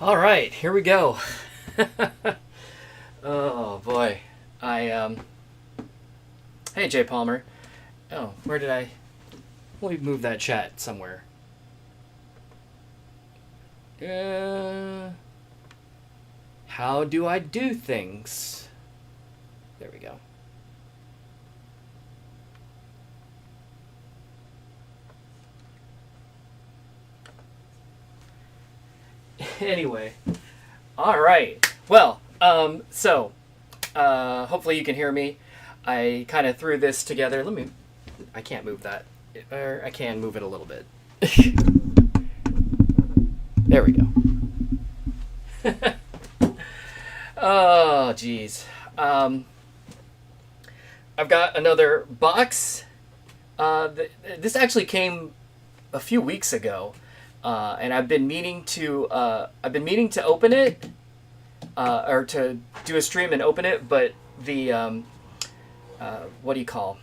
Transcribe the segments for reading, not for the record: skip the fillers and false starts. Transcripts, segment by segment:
All right, here we go. Oh boy, I. Hey Jay Palmer. Oh, where did I? Let me move that chat somewhere. Uh, how do I do things? There we go. Anyway, all right. Well, hopefully you can hear me. I kind of threw this together. Let me. I can't move that, or I can move it a little bit. There we go. Oh, geez. I've got another box. This actually came a few weeks ago, and I've been meaning to open it, or to do a stream and open it, but the what do you call,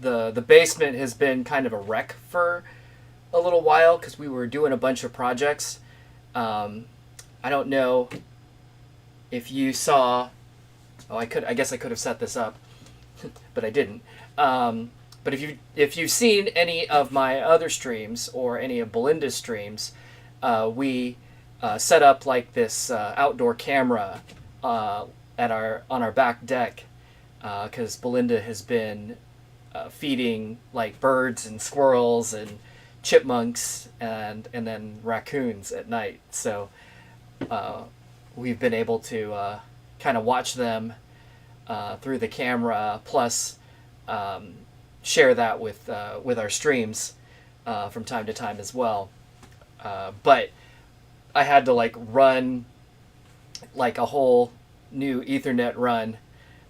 the basement has been kind of a wreck for a little while because we were doing a bunch of projects. I don't know if you saw. Oh, I guess I could have set this up, but I didn't. But if you've seen any of my other streams or any of Belinda's streams, we set up like this outdoor camera on our back deck, because Belinda has been feeding like birds and squirrels and chipmunks and then raccoons at night. So we've been able to kind of watch them through the camera, plus share that with our streams from time to time as well. But I had to like run like a whole new Ethernet run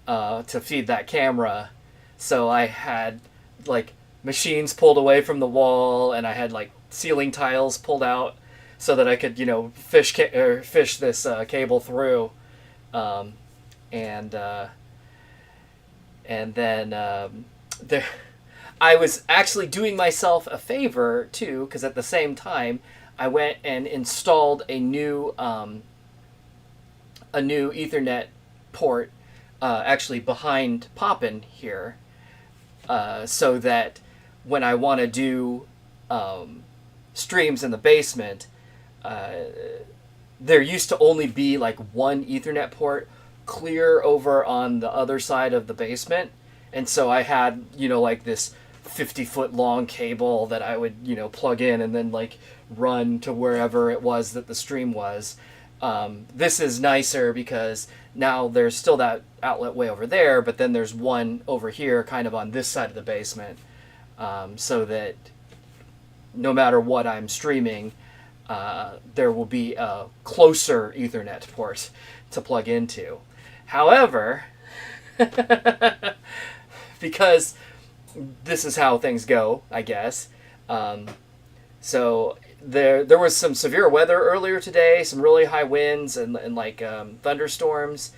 to feed that camera. So I had like machines pulled away from the wall, and I had like ceiling tiles pulled out so that I could, fish this cable through, and then there. I was actually doing myself a favor too, because at the same time I went and installed a new Ethernet port, actually behind Poppin here, so that when I want to do streams in the basement, there used to only be like one Ethernet port clear over on the other side of the basement, and so I had like this 50-foot long cable that I would plug in and then like run to wherever it was that the stream was. This is nicer because now there's still that outlet way over there, but then there's one over here kind of on this side of the basement, so that no matter what I'm streaming, there will be a closer Ethernet port to plug into. However, because this is how things go, I guess. So there was some severe weather earlier today, some really high winds and like thunderstorms.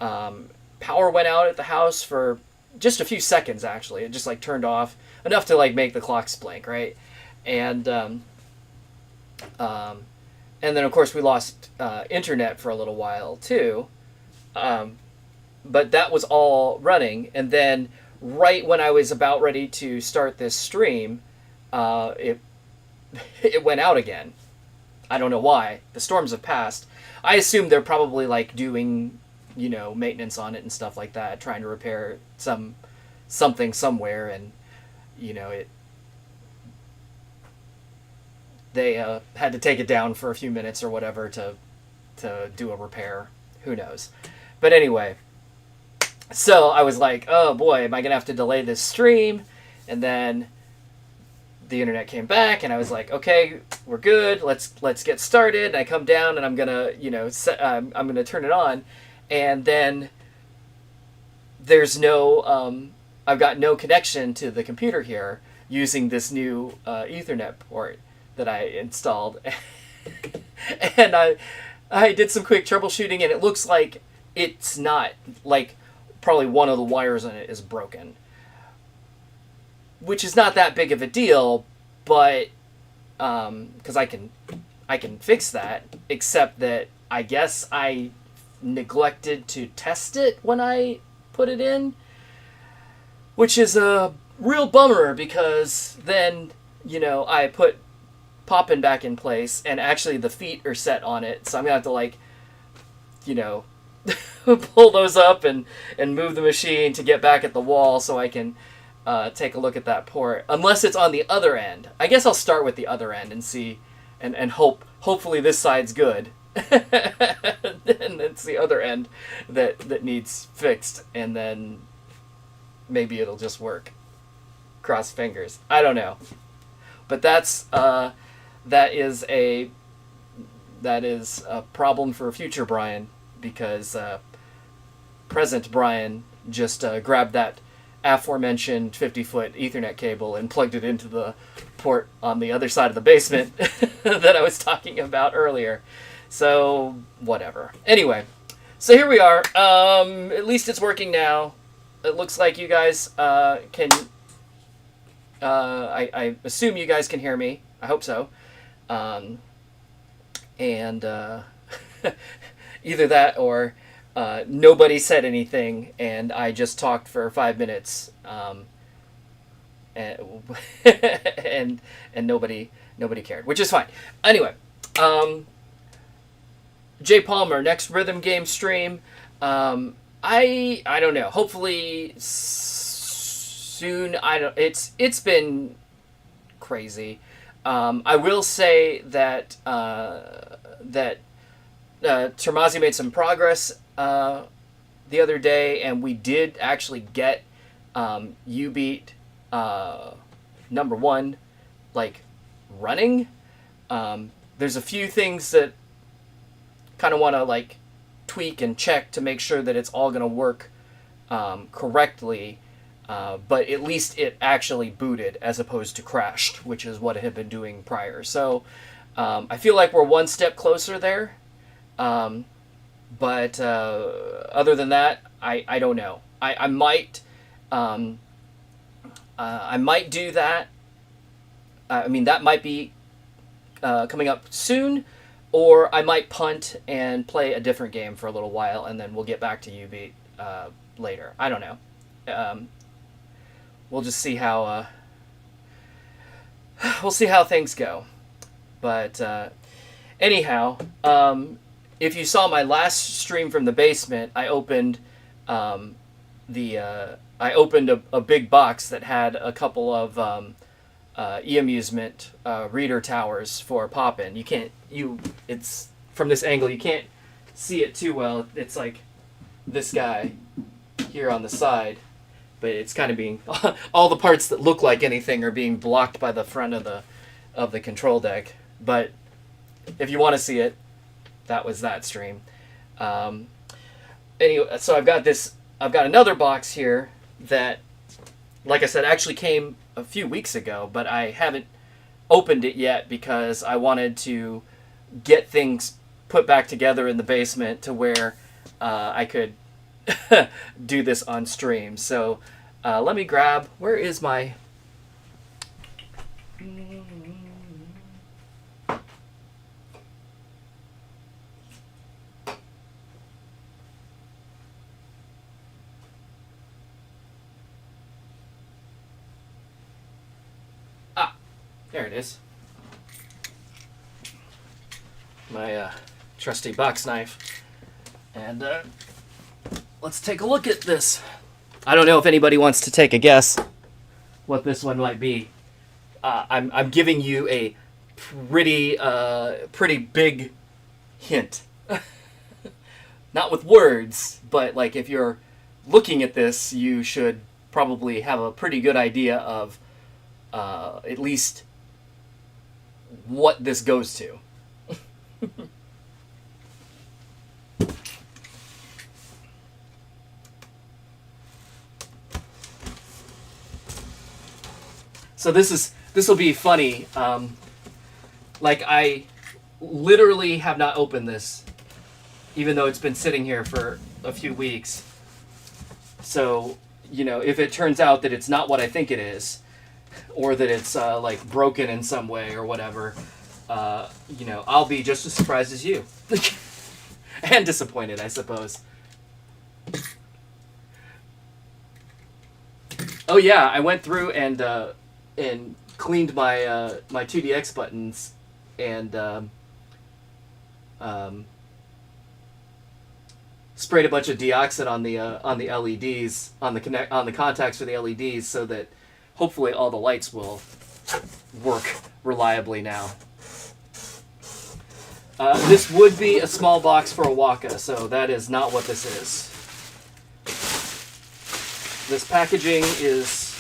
Power went out at the house for just a few seconds. Actually, it just like turned off enough to like make the clocks blink, right? And then of course we lost internet for a little while too. But that was all running, and then right when I was about ready to start this stream, it went out again. I don't know why. The storms have passed. I assume they're probably like doing, maintenance on it and stuff like that, trying to repair something somewhere, and they had to take it down for a few minutes or whatever to do a repair. Who knows? But anyway. So I was like, oh boy, am I going to have to delay this stream? And then the internet came back, and I was like, okay, we're good. Let's get started. And I come down, and I'm going to, I'm going to turn it on. And then there's no, I've got no connection to the computer here using this new Ethernet port that I installed. And I did some quick troubleshooting, and it looks like it's not, like, probably one of the wires in it is broken, which is not that big of a deal, but because I can fix that, except that I guess I neglected to test it when I put it in, which is a real bummer because then, I put Poppin back in place and actually the feet are set on it, so I'm gonna have to pull those up and move the machine to get back at the wall so I can take a look at that port, unless it's on the other end. I guess I'll start with the other end and see, and hopefully this side's good. And it's the other end that needs fixed, and then maybe it'll just work. Cross fingers. I don't know. But that is a problem for future Brian, because present Brian just grabbed that aforementioned 50-foot Ethernet cable and plugged it into the port on the other side of the basement that I was talking about earlier. So, whatever. Anyway, so here we are. At least it's working now. It looks like you guys can... I assume you guys can hear me. I hope so. Either that or nobody said anything and I just talked for 5 minutes, and nobody cared, which is fine. Anyway, Jay Palmer, next rhythm game stream. I don't know. Hopefully soon. It's been crazy. I will say that Termazi made some progress the other day, and we did actually get U-Beat number 1 running. There's a few things that kind of want to tweak and check to make sure that it's all going to work correctly. But at least it actually booted as opposed to crashed, which is what it had been doing prior. So I feel like we're one step closer there. But other than that, I don't know. I might do that. That might be coming up soon, or I might punt and play a different game for a little while, and then we'll get back to U-Beat later. I don't know. We'll just see how things go. But anyhow, if you saw my last stream from the basement, I opened a big box that had a couple of eAmusement reader towers for Poppin. It's from this angle you can't see it too well. It's like this guy here on the side. But it's kind of being all the parts that look like anything are being blocked by the front of the control deck. But if you want to see it, that was that stream. Anyway, so I've got another box here that, like I said, actually came a few weeks ago, but I haven't opened it yet because I wanted to get things put back together in the basement to where I could do this on stream. So let me grab, where is my... There it is. My trusty box knife. And let's take a look at this. I don't know if anybody wants to take a guess what this one might be. I'm giving you a pretty big hint. Not with words, but if you're looking at this, you should probably have a pretty good idea of at least what this goes to. So this will be funny. I literally have not opened this, even though it's been sitting here for a few weeks. So, if it turns out that it's not what I think it is, or that it's broken in some way or whatever, I'll be just as surprised as you. And disappointed, I suppose. Oh yeah, I went through and cleaned my my 2DX buttons and sprayed a bunch of deoxit on the LEDs on the contacts for the LEDs so that hopefully all the lights will work reliably now. This would be a small box for a Waka, so that is not what this is. This packaging is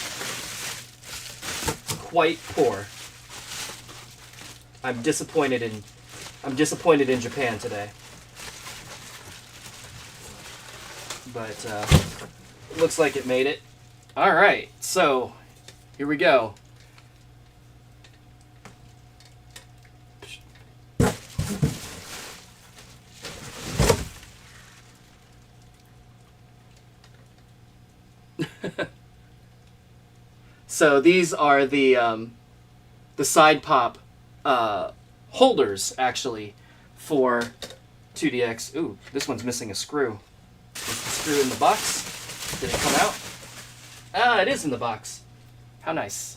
quite poor. I'm disappointed in Japan today. But looks like it made it. All right, so here we go. So these are the side pop holders actually for 2DX. Ooh, this one's missing a screw. Is the screw in the box? Did it come out? Ah, it is in the box. How nice.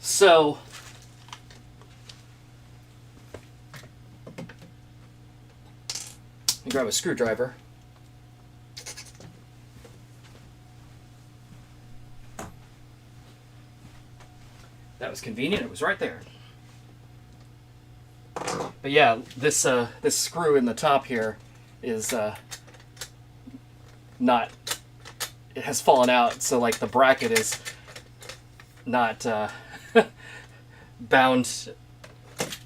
So let me grab a screwdriver. That was convenient. It was right there. But yeah, this screw in the top here is not. It has fallen out, so like the bracket is not bound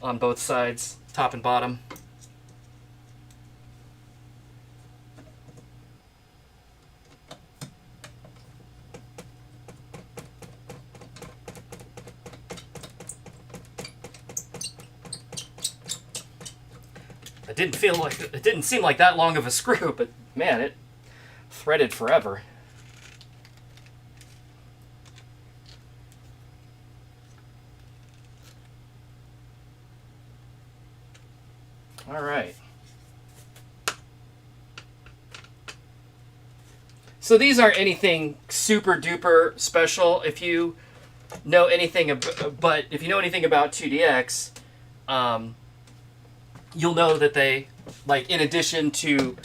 on both sides, top and bottom. It didn't seem like that long of a screw, but man, it threaded forever. All right. So these aren't anything super duper special. If you know anything about 2DX, you'll know that they, like, in addition to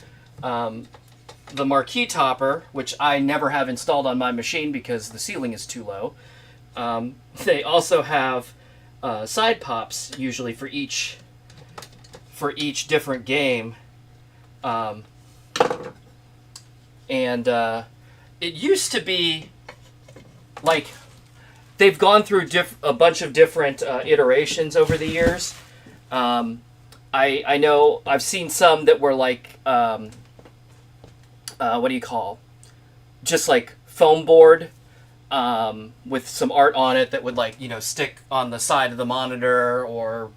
the marquee topper, which I never have installed on my machine because the ceiling is too low, they also have side pops usually for each different game, and it used to be like they've gone through a bunch of different iterations over the years. I know I've seen some that were like what do you call, just like foam board with some art on it that would, like, stick on the side of the monitor or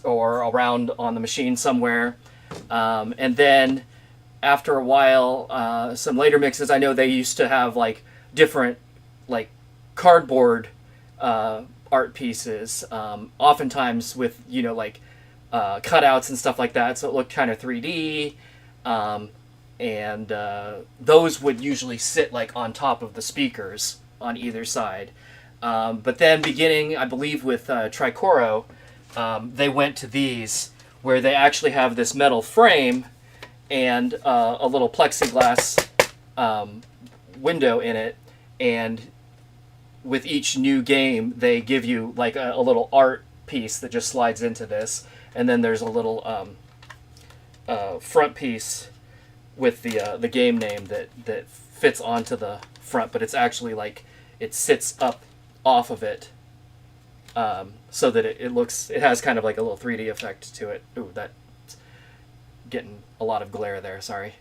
around on the machine somewhere, and then after a while some later mixes, I know they used to have like different like cardboard art pieces, oftentimes with like cutouts and stuff like that, so it looked kind of 3D, and those would usually sit like on top of the speakers on either side. But then beginning, I believe, with Tricoro, they went to these where they actually have this metal frame and a little plexiglass window in it, and with each new game they give you like a little art piece that just slides into this, and then there's a little front piece with the game name that fits onto the front, but it's actually like it sits up off of it, so that it has kind of like a little 3D effect to it. Ooh, that's getting a lot of glare there, sorry.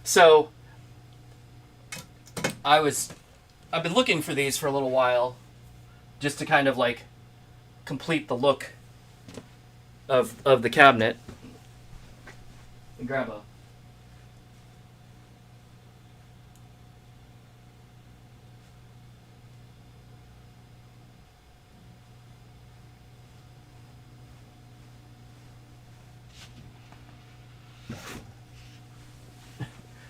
So I've been looking for these for a little while, just to kind of like complete the look of the cabinet. me grab a...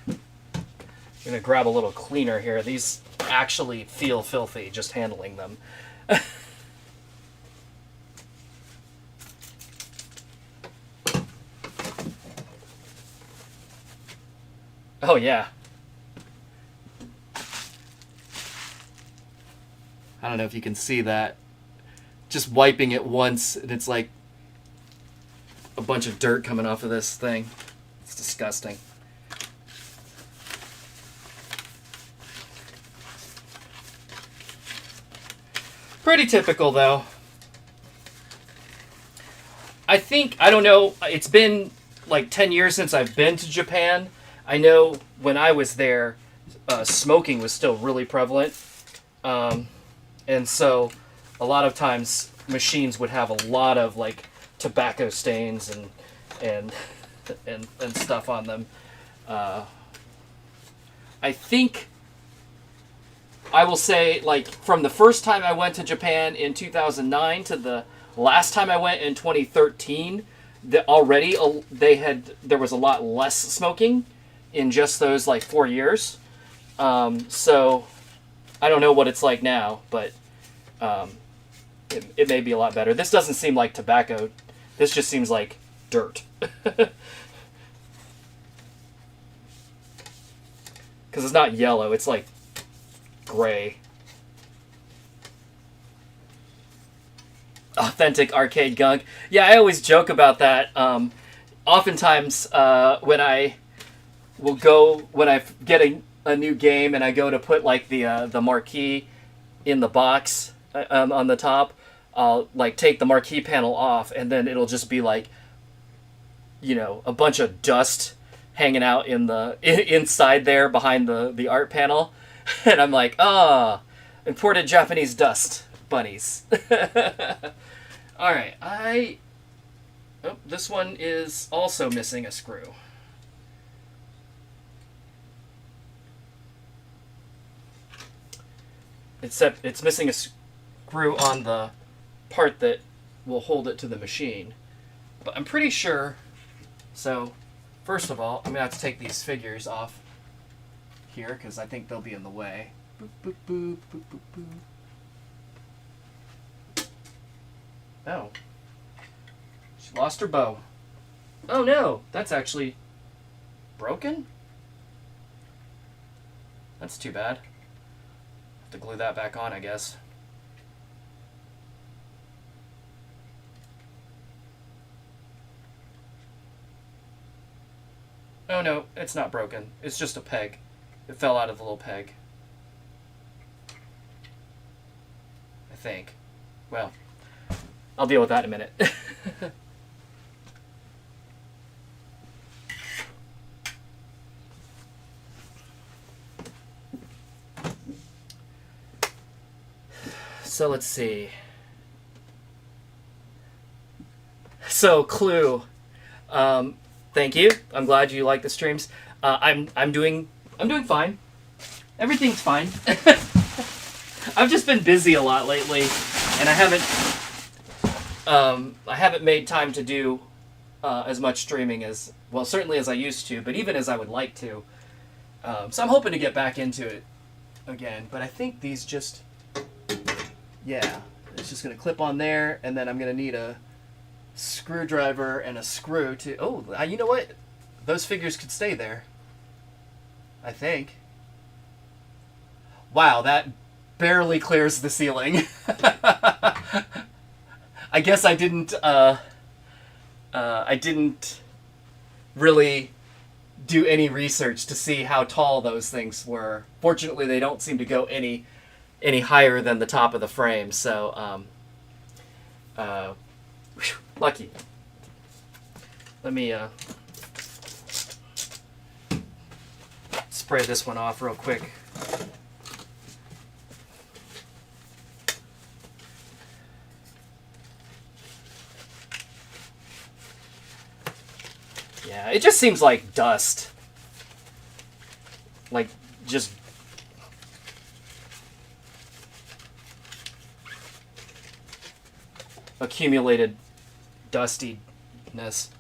I'm going to grab a little cleaner here. These actually feel filthy just handling them. Oh, yeah. I don't know if you can see that. Just wiping it once, and it's like a bunch of dirt coming off of this thing. It's disgusting. Pretty typical, though. I don't know, it's been like 10 years since I've been to Japan. I know when I was there, smoking was still really prevalent. And so a lot of times machines would have a lot of like tobacco stains and stuff on them. I think I will say, like, from the first time I went to Japan in 2009 to the last time I went in 2013, there was a lot less smoking in just those like 4 years. So I don't know what it's like now, but it may be a lot better. This doesn't seem like tobacco. This just seems like dirt. Because it's not yellow, it's like gray. Authentic arcade gunk. Yeah, I always joke about that. Oftentimes, when I get a new game and I go to put like the marquee in the box on the top, I'll like take the marquee panel off, and then it'll just be like, you know, a bunch of dust hanging out inside there behind the art panel. And I'm like, imported Japanese dust bunnies. Alright, this one is also missing a screw. Except it's missing a screw on the part that will hold it to the machine. But I'm pretty sure, so first of all, I'm going to have to take these figures off here because I think they'll be in the way. Boop, boop, boop, boop, boop, boop. Oh. She lost her bow. Oh no, that's actually broken? That's too bad. Have to glue that back on, I guess. Oh no, it's not broken. It's just a peg. It fell out of the little peg. I think. Well, I'll deal with that in a minute. So let's see. So Clue, thank you. I'm glad you like the streams. I'm doing fine. Everything's fine. I've just been busy a lot lately, and I haven't made time to do as much streaming as, well, certainly as I used to, but even as I would like to. So I'm hoping to get back into it again. But I think these just, yeah, it's just gonna clip on there, and then I'm gonna need a screwdriver and a screw to. Oh, you know what? Those figures could stay there. I think. Wow, that barely clears the ceiling. I guess I didn't really do any research to see how tall those things were. Fortunately, they don't seem to go any higher than the top of the frame, so lucky. Let me spray this one off real quick. Yeah, it just seems like dust. Like, just... accumulated dustiness.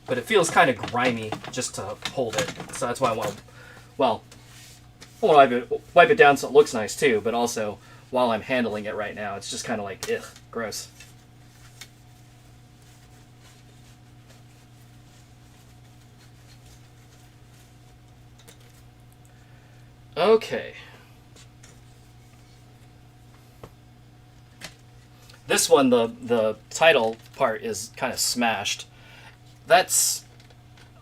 But it feels kind of grimy just to hold it. So that's why I want to... Well, I want to wipe it down so it looks nice too, but also while I'm handling it right now, it's just kind of like, ugh, gross. Okay. This one, the title part is kind of smashed. That's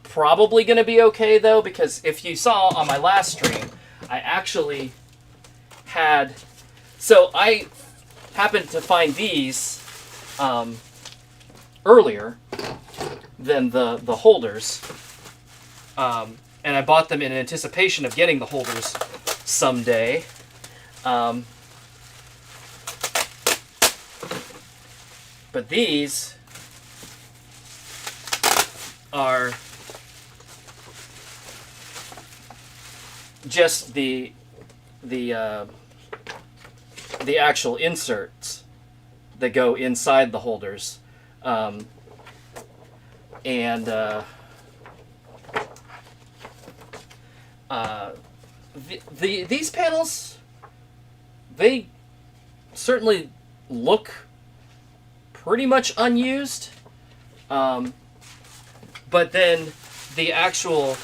probably going to be okay, though, because if you saw on my last stream, I actually had... So I happened to find these earlier than the holders. And I bought them in anticipation of getting the holders someday. But these are just the actual inserts that go inside the holders, these panels, they certainly look pretty much unused, but then the actual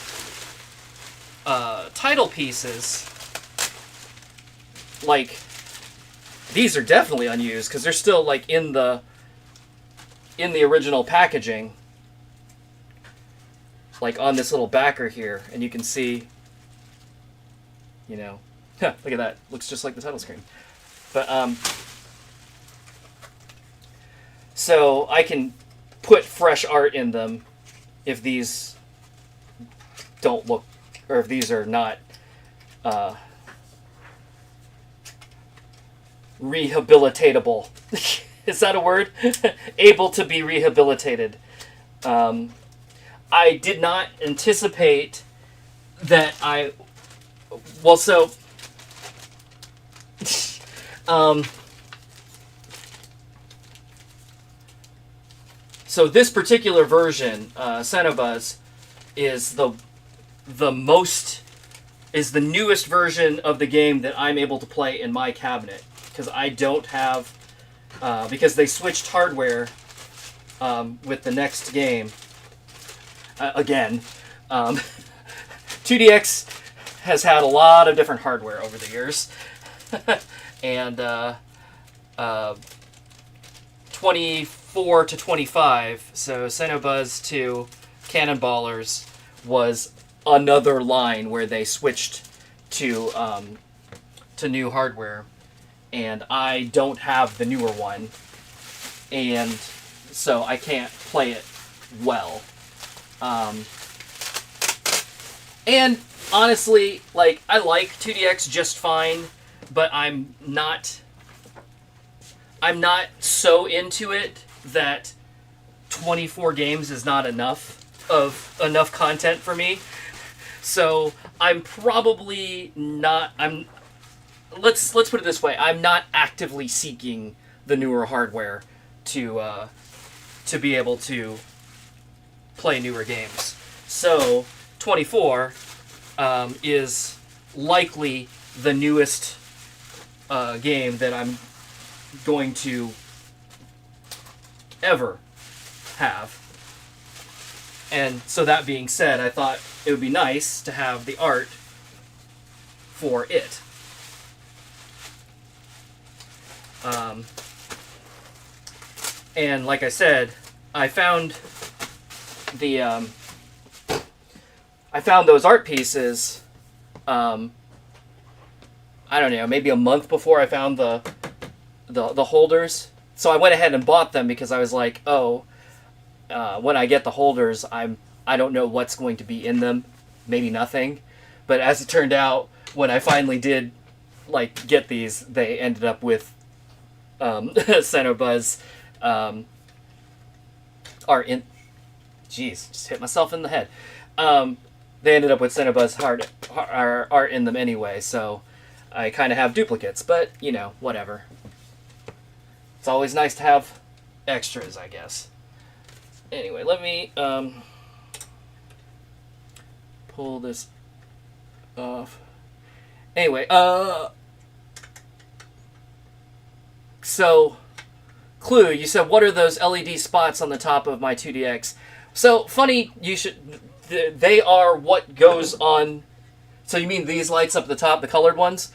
title pieces, like, these are definitely unused because they're still like in the original packaging, like on this little backer here, and you can see, you know, look at that, looks just like the title screen. But so I can put fresh art in them if these don't look, or if these are not rehabilitatable. Is that a word? Able to be rehabilitated. I did not anticipate that I... Well, so... So this particular version, Xenobuzz, is the newest version of the game that I'm able to play in my cabinet, because I don't have, because they switched hardware with the next game. Again, 2DX has had a lot of different hardware over the years, and 24 to 25, so Xenobuzz to Cannonballers was another line where they switched to new hardware, and I don't have the newer one, and so I can't play it well. And honestly, like, I like 2DX just fine, but I'm not so into it that 24 games is not enough content for me. So I'm probably not. Let's put it this way. I'm not actively seeking the newer hardware to be able to play newer games. So 24 is likely the newest game that I'm going to ever have. And so that being said, I thought it would be nice to have the art for it. And like I said, I found those art pieces, I don't know, maybe a month before I found the holders. So I went ahead and bought them because I was like, oh, when I get the holders, I don't know what's going to be in them. Maybe nothing. But as it turned out, when I finally did get these, they ended up with Xenobuzz are in. Jeez, just hit myself in the head. They ended up with Cinnabuzz art in them anyway, so I kind of have duplicates, but, you know, whatever. It's always nice to have extras, I guess. Anyway, let me pull this off. Anyway, so, Clue, you said, what are those LED spots on the top of my 2DX? So, funny, they are what goes on. So you mean these lights up at the top, the colored ones?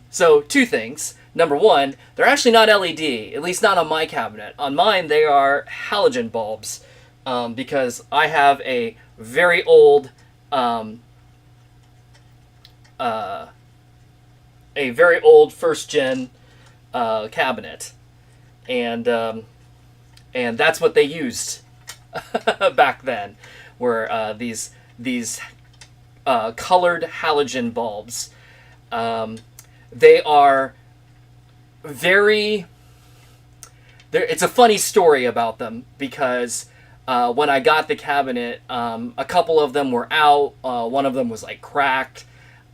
So, two things. Number one, they're actually not LED, at least not on my cabinet. On mine, they are halogen bulbs, because I have a very old, first-gen cabinet, and that's what they used back then, were these colored halogen bulbs. They are very... It's a funny story about them, because when I got the cabinet, a couple of them were out, one of them was like cracked,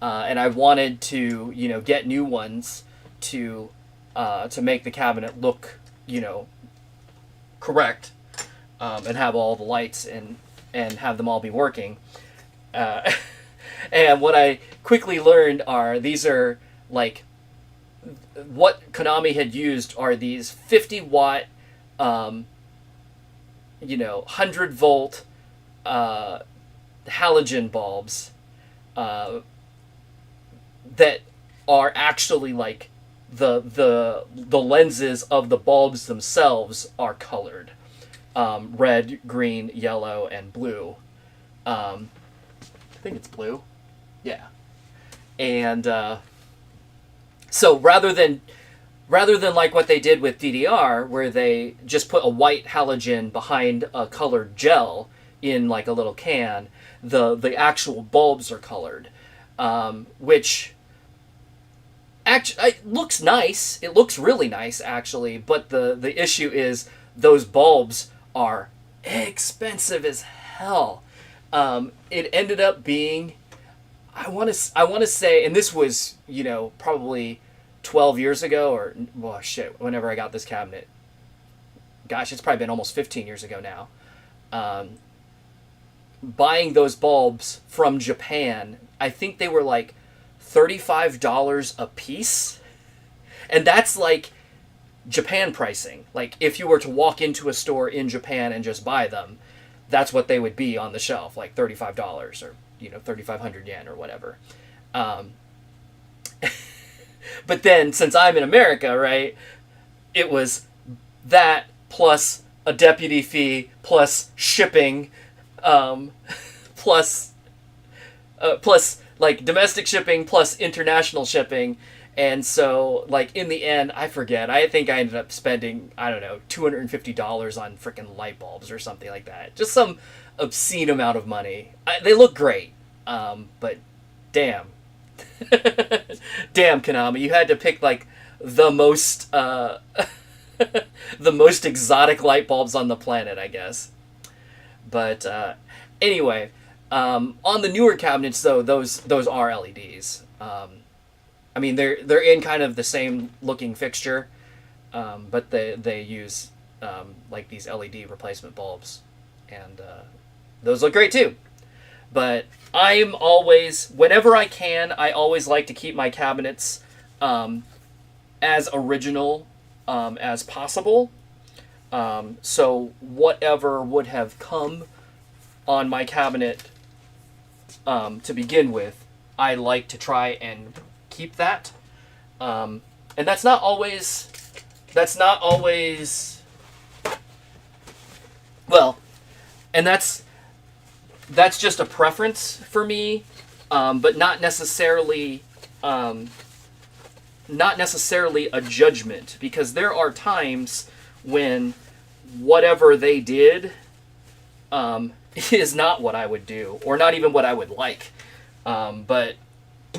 and I wanted to, you know, get new ones to make the cabinet look, you know, correct, and have all the lights and have them all be working. And what I quickly learned are these are like what Konami had used are these 50 watt, 100 volt halogen bulbs that are actually like the lenses of the bulbs themselves are colored. Red, green, yellow, and blue. I think it's blue. Yeah. And so rather than like what they did with DDR, where they just put a white halogen behind a colored gel in like a little can, the actual bulbs are colored, which actually it looks nice. It looks really nice, actually. But the issue is those bulbs are expensive as hell. It ended up being, I want to say, and this was, you know, probably 12 years ago, or, well, shit, whenever I got this cabinet. Gosh, it's probably been almost 15 years ago now. Buying those bulbs from Japan, I think they were like $35 a piece. And that's like Japan pricing. Like, if you were to walk into a store in Japan and just buy them, that's what they would be on the shelf, like $35 or, you know, 3,500 yen or whatever. But then, since I'm in America, right, it was that plus a deputy fee plus shipping, plus like domestic shipping plus international shipping. And so, like, in the end, I forget. I think I ended up spending, I don't know, $250 on freaking light bulbs or something like that. Just some obscene amount of money. They look great, but damn. Damn, Konami, you had to pick, like, the most exotic light bulbs on the planet, I guess. But, anyway, on the newer cabinets, though, those are LEDs. I mean, they're in kind of the same looking fixture, but they use like these LED replacement bulbs, and those look great too. But I'm always, whenever I can, I always like to keep my cabinets as original as possible. So whatever would have come on my cabinet to begin with, I like to try and keep that, and that's not always well, and that's just a preference for me, but not necessarily a judgment, because there are times when whatever they did is not what I would do, or not even what I would like, but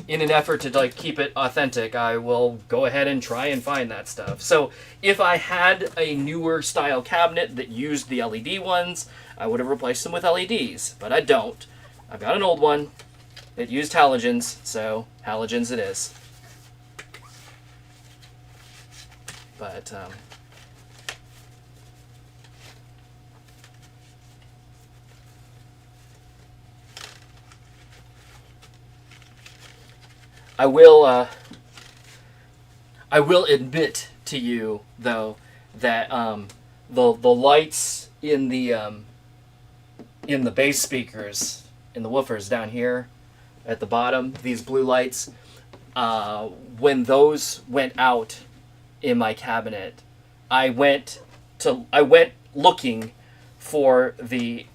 in an effort to like keep it authentic, I will go ahead and try and find that stuff. So if I had a newer style cabinet that used the LED ones, I would have replaced them with LEDs, but I don't. I've got an old one that used halogens, so halogens it is. But I will admit to you though that the lights in the bass speakers in the woofers down here at the bottom, these blue lights, when those went out in my cabinet, I went looking for the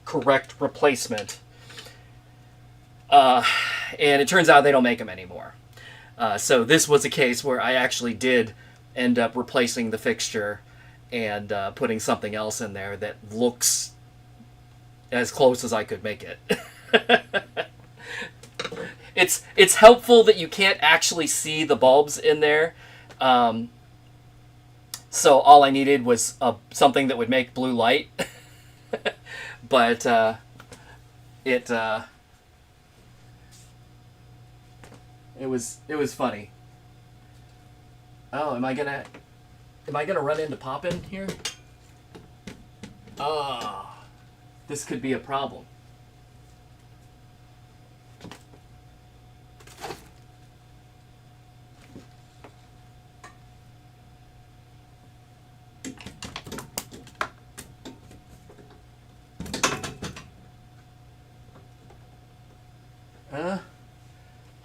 correct replacement, and it turns out they don't make them anymore. So this was a case where I actually did end up replacing the fixture and putting something else in there that looks as close as I could make it. It's helpful that you can't actually see the bulbs in there. So all I needed was something that would make blue light. But it was funny. Oh, am I gonna run into Poppin here? Oh, this could be a problem.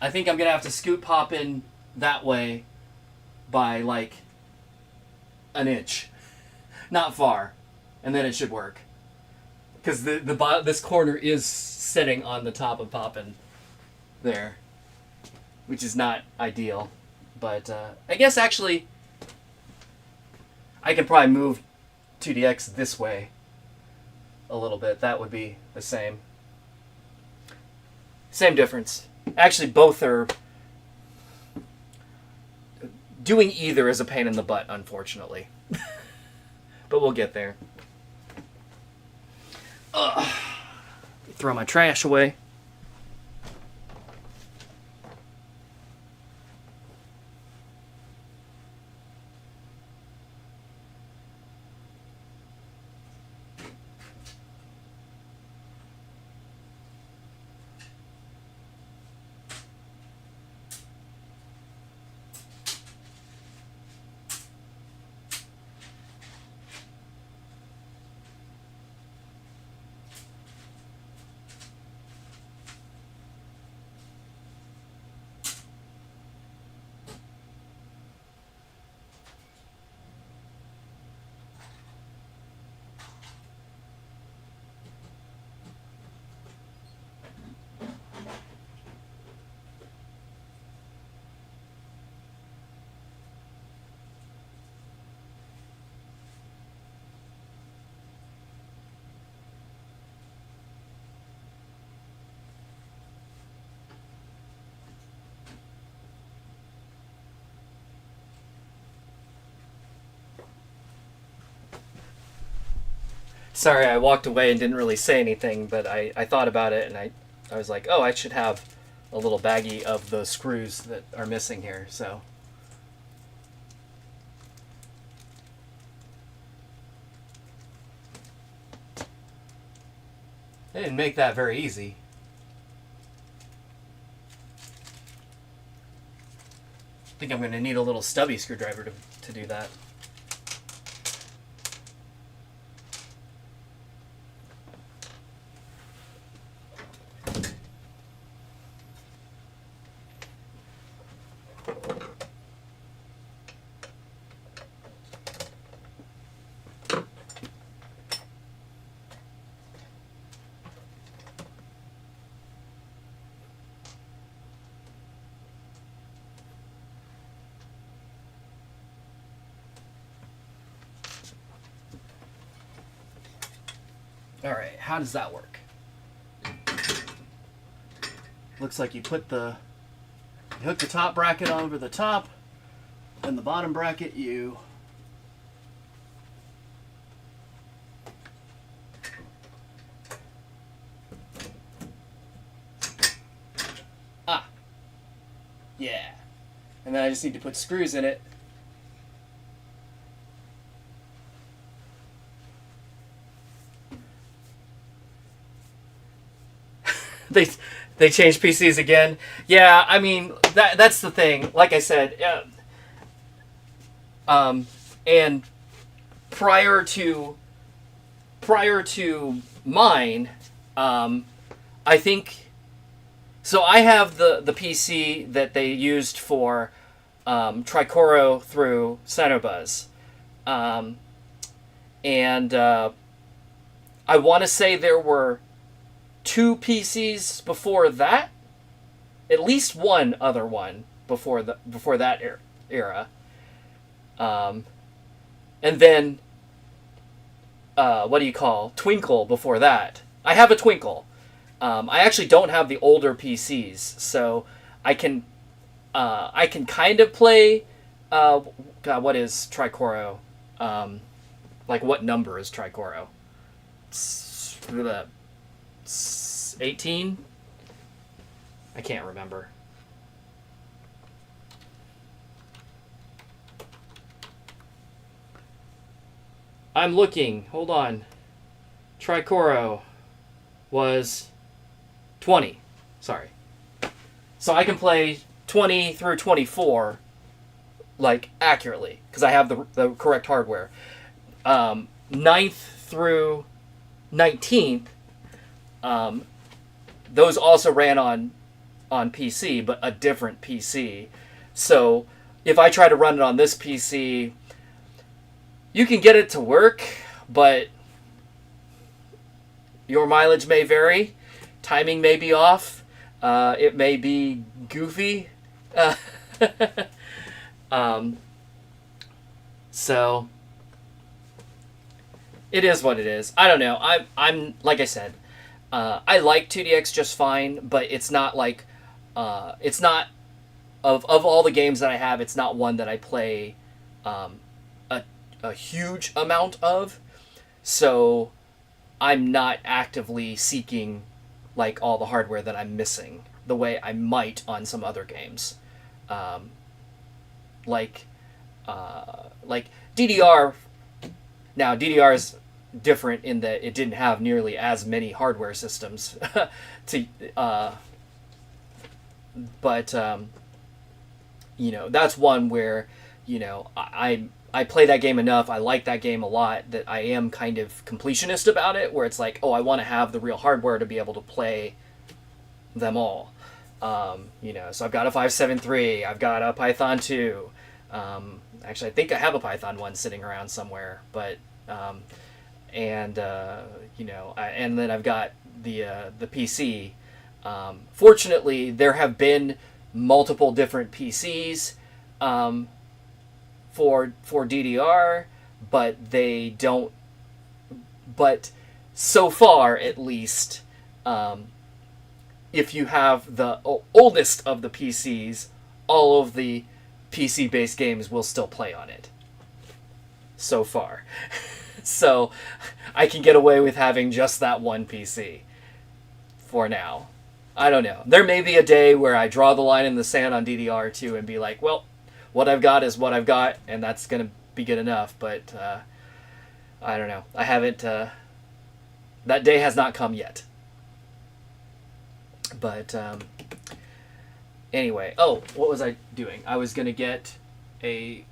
I think I'm gonna have to scoot Poppin that way by like an inch, not far, and then it should work. Because this corner is sitting on the top of Poppin there, which is not ideal. But I guess actually I can probably move 2DX this way a little bit. That would be the same. Same difference. Actually, both are... Doing either is a pain in the butt, unfortunately. But we'll get there. Ugh. Throw my trash away. Sorry, I walked away and didn't really say anything, but I thought about it, and I was like, oh, I should have a little baggie of the screws that are missing here, so... They didn't make that very easy. I think I'm going to need a little stubby screwdriver to do that. All right, how does that work? looks like you hook the top bracket over the top, and the bottom bracket you yeah. And then I just need to put screws in it. They changed PCs again. Yeah, I mean that's the thing. Like I said, and prior to mine, I think. So I have the PC that they used for Tricoro through Cinebuzz. And I want to say there were 2 PCs before that. At least one other one before that era. And then Twinkle before that. I have a Twinkle. I actually don't have the older PCs, so I can kind of play. God, what is Tricoro? Like, what number is Tricoro? 18? I can't remember. I'm looking. Hold on. Tricoro was 20. Sorry. So I can play 20 through 24, like, accurately, because I have the correct hardware. 9th through 19th, those also ran on PC, but a different PC. So if I try to run it on this PC, you can get it to work, but your mileage may vary. Timing may be off. It may be goofy. So it is what it is. I don't know. I'm like I said, I like 2DX just fine, but it's not like it's not of all the games that I have, it's not one that I play a huge amount of. So I'm not actively seeking like all the hardware that I'm missing the way I might on some other games. Like DDR. Now DDR is different in that it didn't have nearly as many hardware systems to but you know, that's one where, you know, I play that game enough, I like that game a lot, that I am kind of completionist about it, where it's like, oh, I want to have the real hardware to be able to play them all. You know, so I've got a 573, I've got a Python 2. Actually, I think I have a Python 1 sitting around somewhere, but and you know, and then I've got the PC. Fortunately, there have been multiple different PCs for DDR, but they don't. But so far, at least, if you have the oldest of the PCs, all of the PC-based games will still play on it. So far. So I can get away with having just that one PC for now. I don't know. There may be a day where I draw the line in the sand on DDR2 and be like, well, what I've got is what I've got, and that's going to be good enough. But I don't know. I haven't... that day has not come yet. But anyway. Oh, what was I doing? I was going to get a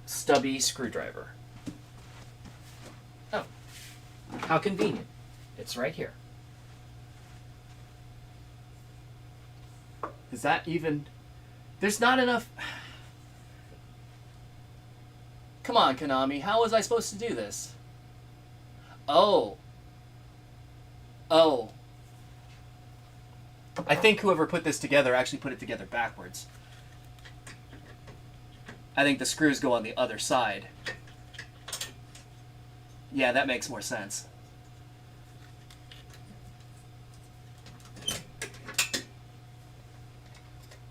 stubby screwdriver. Oh. How convenient. It's right here. Is that even... There's not enough... Come on, Konami. How was I supposed to do this? Oh. Oh. I think whoever put this together actually put it together backwards. I think the screws go on the other side. Yeah, that makes more sense.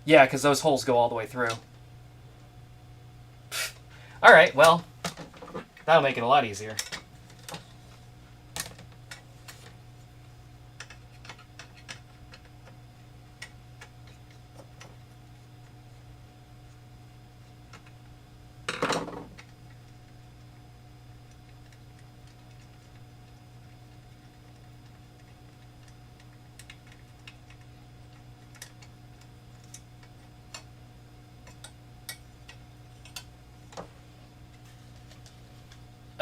Yeah, because those holes go all the way through. All right, well, that'll make it a lot easier.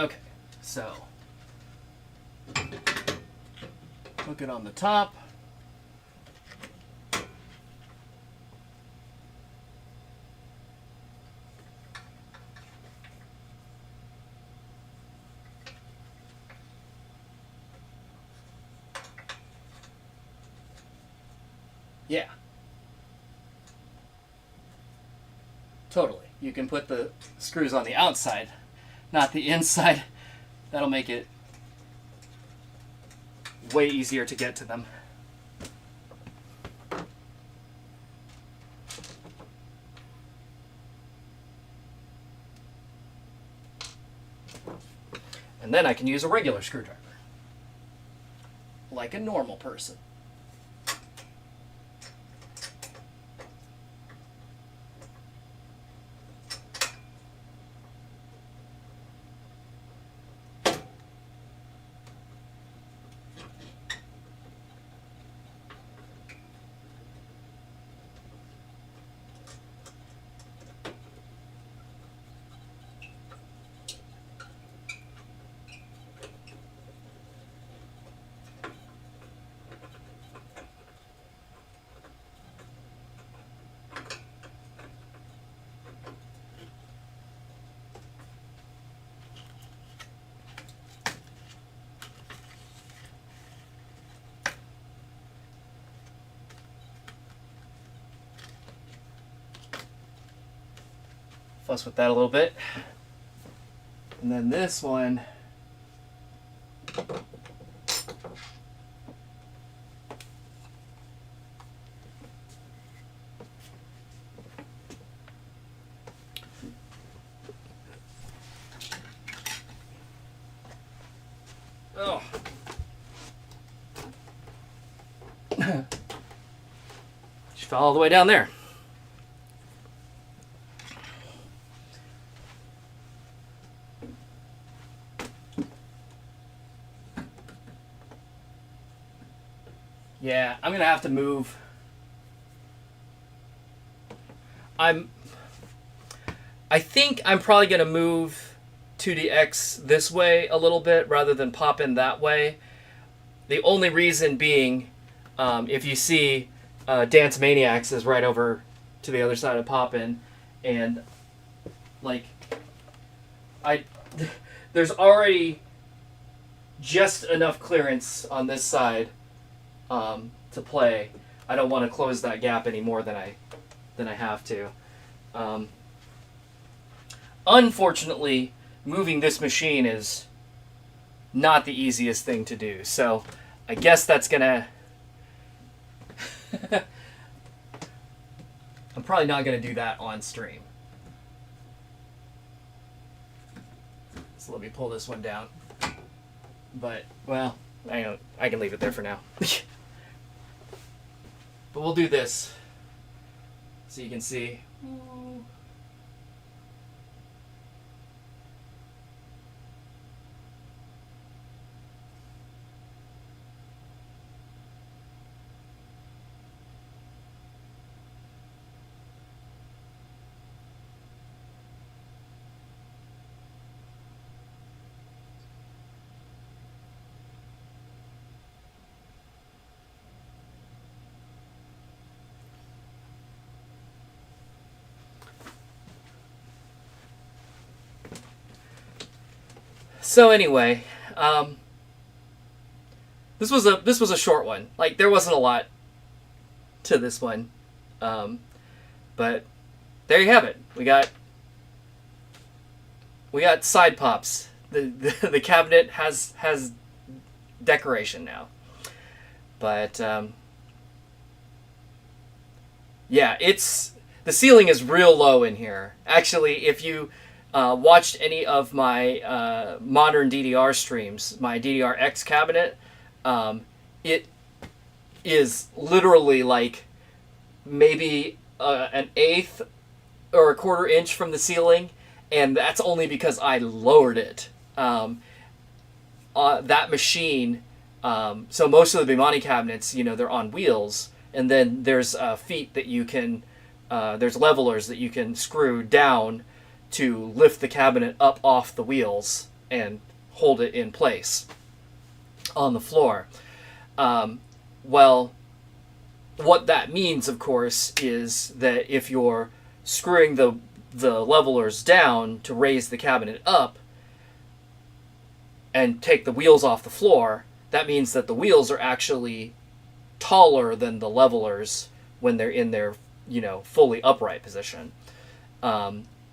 Okay, so hook it on the top. Yeah. Totally. You can put the screws on the outside, not the inside. That'll make it way easier to get to them. And then I can use a regular screwdriver, like a normal person. Fuss with that a little bit. And then this one, oh. She fell all the way down there. Yeah, I'm gonna have to move. I think I'm probably gonna move 2DX this way a little bit rather than pop in that way. The only reason being, if you see, Dance Maniacs is right over to the other side of Poppin', and like, there's already just enough clearance on this side to play. I don't want to close that gap any more than I have to. Unfortunately, moving this machine is not the easiest thing to do. So I guess that's gonna... I'm probably not gonna do that on stream. So let me pull this one down. But, well, I can leave it there for now. But we'll do this so you can see. So anyway, this was a short one. Like, there wasn't a lot to this one, but there you have it. We got side pops. The cabinet has decoration now, but Yeah, the ceiling is real low in here. Actually, if you watched any of my modern DDR streams, my DDR-X cabinet, it is literally like maybe an eighth or a quarter inch from the ceiling, and that's only because I lowered it. That machine, so most of the Bimani cabinets, they're on wheels, and then there's feet that you can, there's levelers that you can screw down to lift the cabinet up off the wheels and hold it in place on the floor. Well, what that means, of course, is that if you're screwing the levelers down to raise the cabinet up and take the wheels off the floor, that means that the wheels are actually taller than the levelers when they're in their, fully upright position.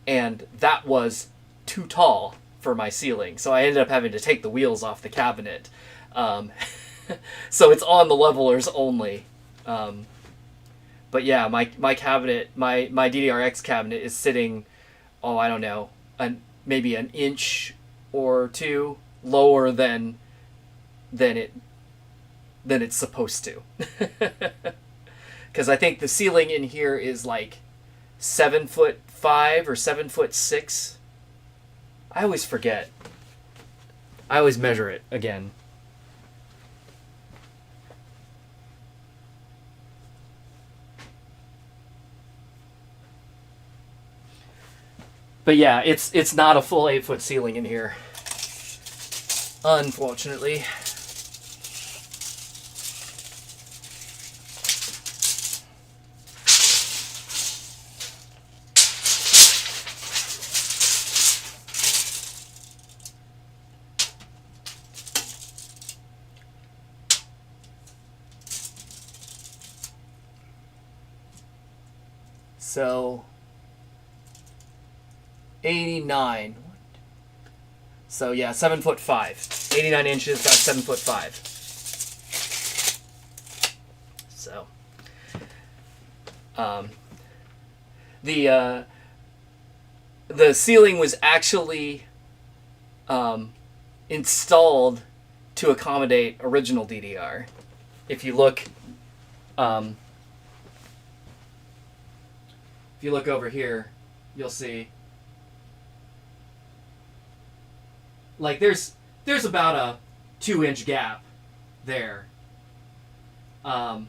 And that was too tall for my ceiling, so I ended up having to take the wheels off the cabinet. So it's on the levelers only. But yeah, my cabinet, my DDR-X cabinet is sitting, I don't know, maybe an inch or two lower than it's supposed to. Because I think the ceiling in here is like 7'5" or 7'6". I always forget. I always measure it again. But yeah, it's not a full 8-foot ceiling in here, unfortunately. So 89. So yeah, 7'5". 89 inches, about 7'5". So the ceiling was actually installed to accommodate original DDR. If you look over here, you'll see like there's about a 2-inch gap there. But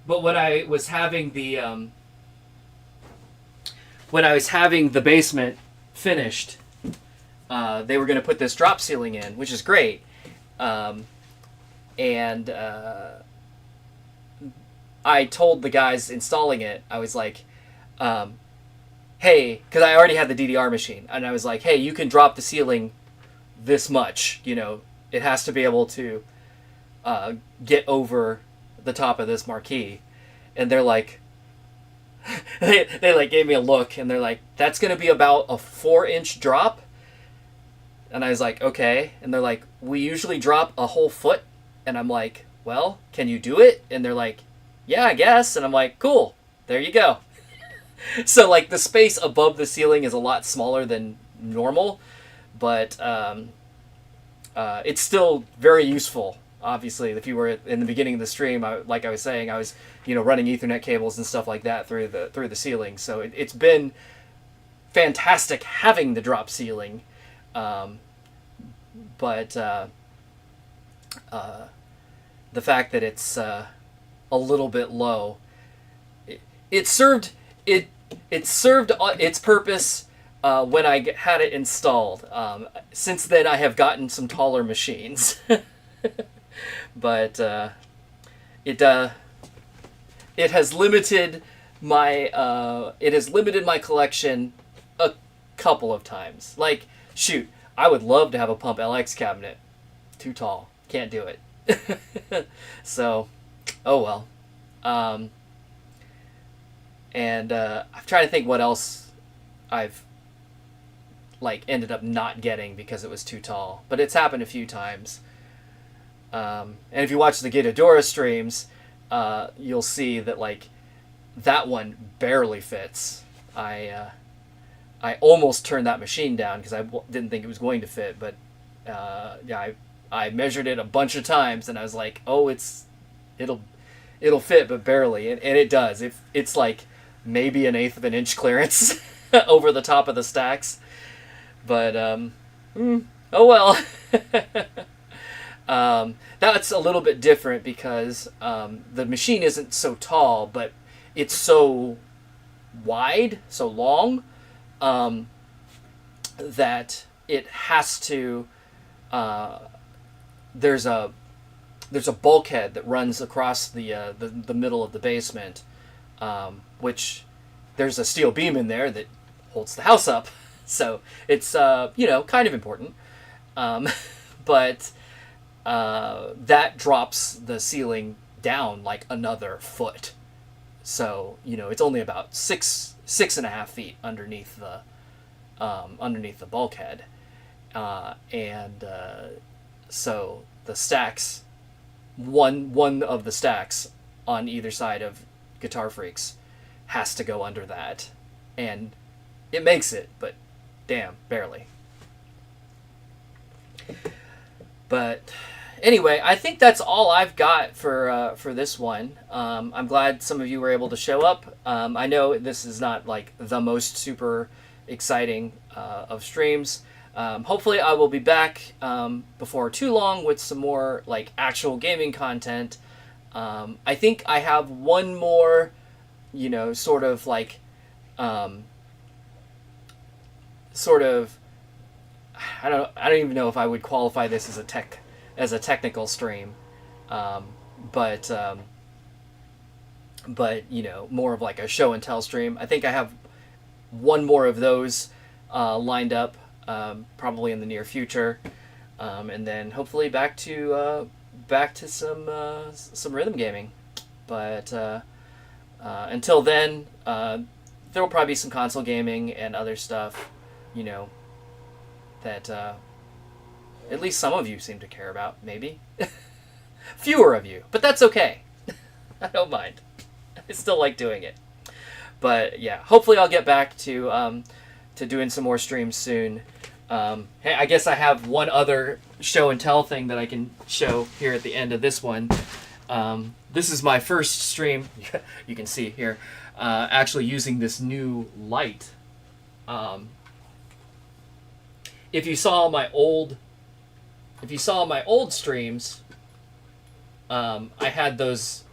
when I was having the basement finished, they were going to put this drop ceiling in, which is great. And I told the guys installing it, I was like, hey, because I already had the DDR machine, and I was like, hey, you can drop the ceiling this much, it has to be able to get over the top of this marquee. And they're like, they like gave me a look, and they're like, that's going to be about a 4-inch drop. And I was like, okay. And they're like, we usually drop a whole foot. And I'm like, well, can you do it? And they're like, yeah, I guess. And I'm like, cool, there you go. So like the space above the ceiling is a lot smaller than normal, but it's still very useful. Obviously, if you were in the beginning of the stream, like I was saying, I was running Ethernet cables and stuff like that through the ceiling. So it's been fantastic having the drop ceiling, but the fact that it's a little bit low, it served its purpose when I had it installed. Since then, I have gotten some taller machines, but it has limited my collection a couple of times. Like, shoot, I would love to have a Pump LX cabinet. Too tall, can't do it. So, oh well. And I'm trying to think what else I've ended up not getting because it was too tall. But it's happened a few times. And if you watch the Gitadora streams, you'll see that like that one barely fits. I almost turned that machine down because didn't think it was going to fit, but yeah, I measured it a bunch of times and I was like, oh, it'll fit, but barely, and it does. It's like maybe an eighth of an inch clearance over the top of the stacks, but oh well. That's a little bit different because the machine isn't so tall, but it's so wide, so long, that it has to. There's a bulkhead that runs across the middle of the basement, which there's a steel beam in there that holds the house up. So it's kind of important, but that drops the ceiling down like another foot. So it's only about 6.5 feet underneath the bulkhead, and so the stacks, one of the stacks on either side of Guitar Freaks has to go under that, and it makes it, but damn, barely. But anyway, I think that's all I've got for this one. I'm glad some of you were able to show up. I know this is not like the most super exciting of streams. Hopefully I will be back before too long with some more like actual gaming content. I think I have one more, sort of like, I don't even know if I would qualify this as a technical stream, but more of like a show and tell stream. I think I have one more of those lined up, probably in the near future, and then hopefully back to some rhythm gaming. But until then, there will probably be some console gaming and other stuff, that at least some of you seem to care about, maybe. Fewer of you, but that's okay. I don't mind. I still like doing it. But yeah, hopefully I'll get back to doing some more streams soon. Hey, I guess I have one other show and tell thing that I can show here at the end of this one. This is my first stream, you can see here, actually using this new light. If you saw my old streams, I had those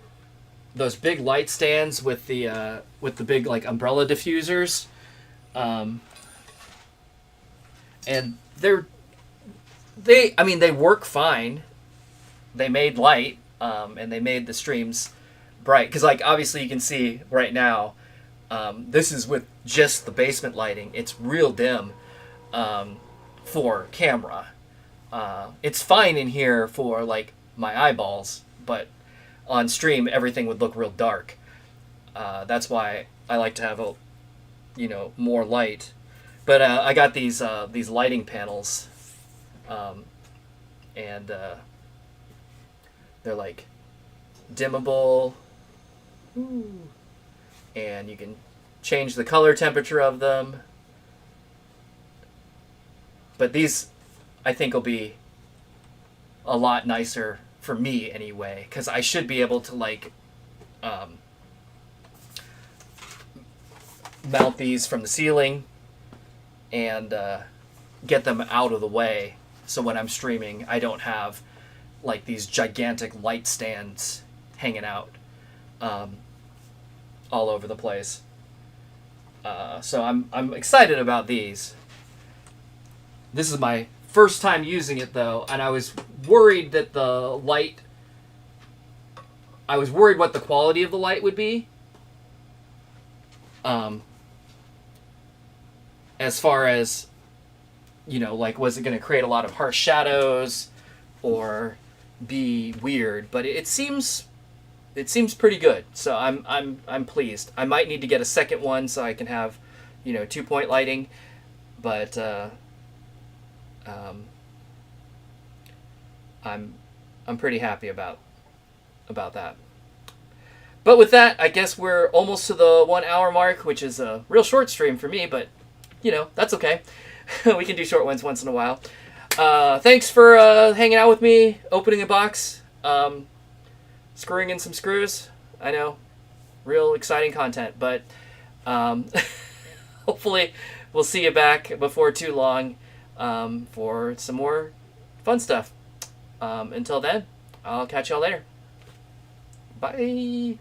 big light stands with the big like umbrella diffusers, and they work fine. They made light, and they made the streams bright, because like obviously you can see right now, this is with just the basement lighting. It's real dim for camera. It's fine in here for like my eyeballs, but on stream everything would look real dark. That's why I like to have more light. But I got these lighting panels, and they're like dimmable, and you can change the color temperature of them. But these, I think, will be a lot nicer for me anyway, because I should be able to like mount these from the ceiling and get them out of the way, so when I'm streaming I don't have like these gigantic light stands hanging out all over the place. So I'm excited about these. This is my first time using it though, and I was worried that I was worried what the quality of the light would be. As far as, like, was it going to create a lot of harsh shadows or be weird? But it seems pretty good. So I'm pleased. I might need to get a second one so I can have, 2-point lighting, but I'm pretty happy about that. But with that, I guess we're almost to the 1 hour mark, which is a real short stream for me, but that's okay. We can do short ones once in a while. Thanks for hanging out with me, opening a box, screwing in some screws. I know, real exciting content, but hopefully we'll see you back before too long for some more fun stuff. Until then, I'll catch y'all later. Bye.